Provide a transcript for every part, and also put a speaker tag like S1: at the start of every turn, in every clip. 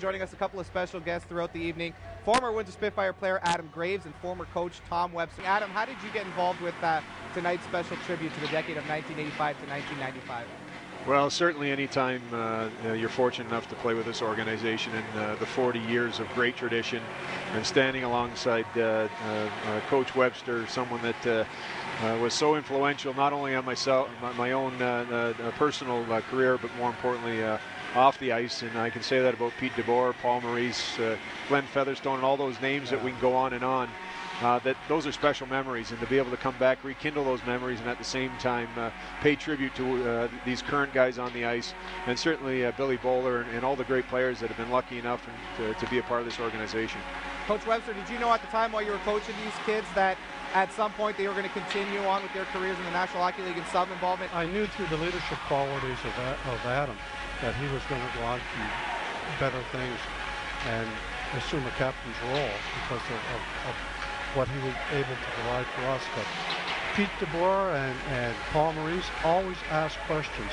S1: Joining us a couple of special guests throughout the evening, former Windsor Spitfire player Adam Graves and former coach Tom Webster. Adam, how did you get involved with tonight's special tribute to the decade of 1985 to 1995?
S2: Well, certainly anytime you're fortunate enough to play with this organization in the 40 years of great tradition and standing alongside Coach Webster, someone that was so influential not only on myself, my own personal career, but more importantly off the ice. And I can say that about Pete DeBoer, Paul Maurice, Glenn Featherstone, and all those names that we can go on and on. That those are special memories, and to be able to come back, rekindle those memories, and at the same time pay tribute to these current guys on the ice, and certainly Billy Bowler and all the great players that have been lucky enough to be a part of this organization.
S1: Coach Webster, did you know at the time while you were coaching these kids that at some point they were going to continue on with their careers in the National Hockey League and some involvement?
S3: I knew through the leadership qualities of Adam that he was going to go on to better things and assume a captain's role because of what he was able to provide for us. But Pete DeBoer and Paul Maurice always asked questions.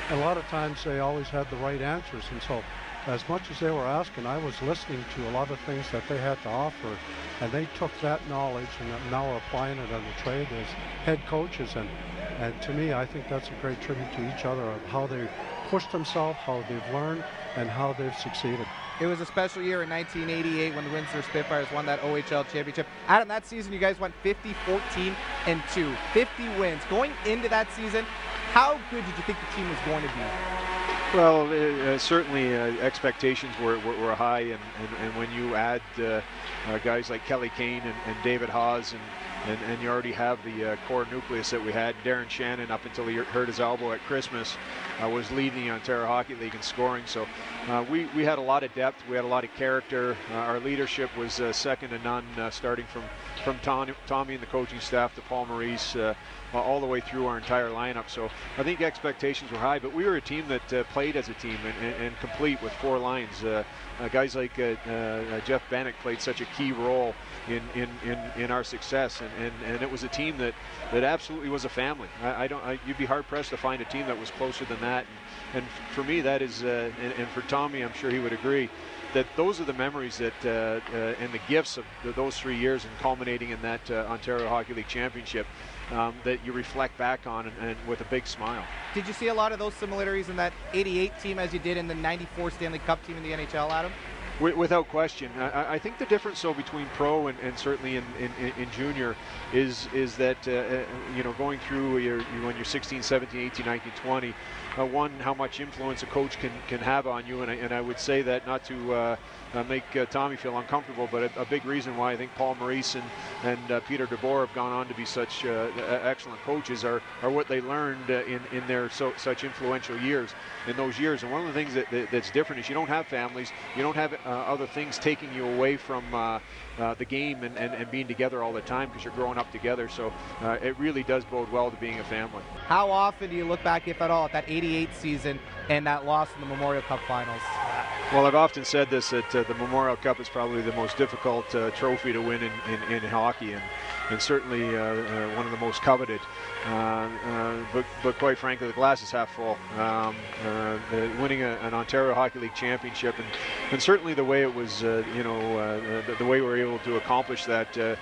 S3: And a lot of times they always had the right answers. And so as much as they were asking, I was listening to a lot of things that they had to offer. And they took that knowledge and now are applying it on the trade as head coaches. And to me, I think that's a great tribute to each other of how they pushed themselves, how they've learned, and how they've succeeded.
S1: It was a special year in 1988 when the Windsor Spitfires won that OHL championship. Adam, that season you guys went 50-14-2, 50 wins. Going into that season, how good did you think the team was going to be?
S2: Well, certainly expectations were high, and when you add guys like Kelly Kane and David Haas, and you already have the core nucleus that we had. Darren Shannon, up until he hurt his elbow at Christmas, was leading the Ontario Hockey League in scoring. So we had a lot of depth. We had a lot of character. Our leadership was second to none, starting from Tommy and the coaching staff to Paul Maurice, all the way through our entire lineup. So I think expectations were high, but we were a team that played as a team and complete with four lines. Guys like Jeff Bannock played such a key role in our success, and it was a team that absolutely was a family. You'd be hard pressed to find a team that was closer than that. And for me, that is, and for Tommy, I'm sure he would agree, that those are the memories that and the gifts of those 3 years, and culminating in that Ontario Hockey League championship, that you reflect back on and with a big smile.
S1: Did you see a lot of those similarities in that 88 team as you did in the 94 Stanley Cup team in the NHL, Adam?
S2: Without question. I think the difference one pro and certainly in junior is that going through when you're 16, 17, 18, 19, 20, one, how much influence a coach can have on you, and I would say that not to make Tommy feel uncomfortable, but a big reason why I think Paul Maurice and Peter DeBoer have gone on to be such excellent coaches are what they learned in their such influential years, in those years. And one of the things that's different is you don't have families, you don't have other things taking you away from the game and being together all the time, because you're growing up together. So it really does bode well to being a family.
S1: How often do you look back, if at all, at that 88 season and that loss in the Memorial Cup finals?
S2: Well, I've often said this, that the Memorial Cup is probably the most difficult trophy to win in hockey, and certainly one of the most coveted. But quite frankly, the glass is half full. Winning an Ontario Hockey League championship, and certainly the way it was, the way we were able to accomplish that,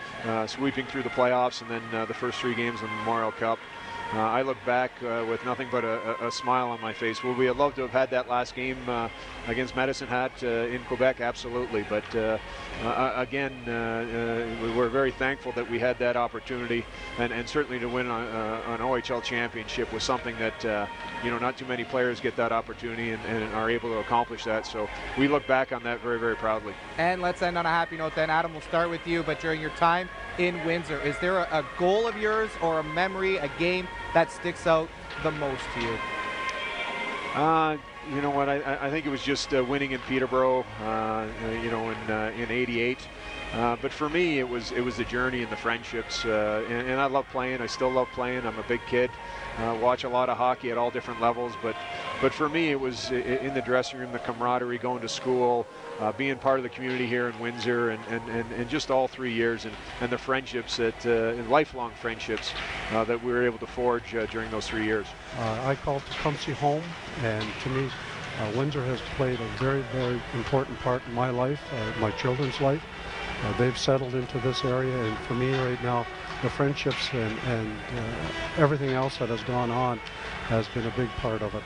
S2: sweeping through the playoffs and then the first 3 games of the Memorial Cup. I look back with nothing but a smile on my face. Would we have loved to have had that last game against Medicine Hat in Quebec? Absolutely. But again, we're very thankful that we had that opportunity, and certainly to win an OHL championship was something that not too many players get that opportunity and are able to accomplish that. So we look back on that very, very proudly.
S1: And let's end on a happy note then. Adam, we'll start with you, but during your time in Windsor, is there a goal of yours or a memory, a game that sticks out the most to you?
S2: You know what? I think it was just winning in Peterborough, in '88. But for me, it was the journey and the friendships. And I love playing. I still love playing. I'm a big kid. Watch a lot of hockey at all different levels. But for me, it was in the dressing room, the camaraderie, going to school, being part of the community here in Windsor, and just all 3 years, and the friendships lifelong friendships that we were able to forge during those 3 years.
S3: I call Tecumseh home, and to me, Windsor has played a very, very important part in my life, my children's life. They've settled into this area, and for me right now, the friendships and everything else that has gone on has been a big part of it.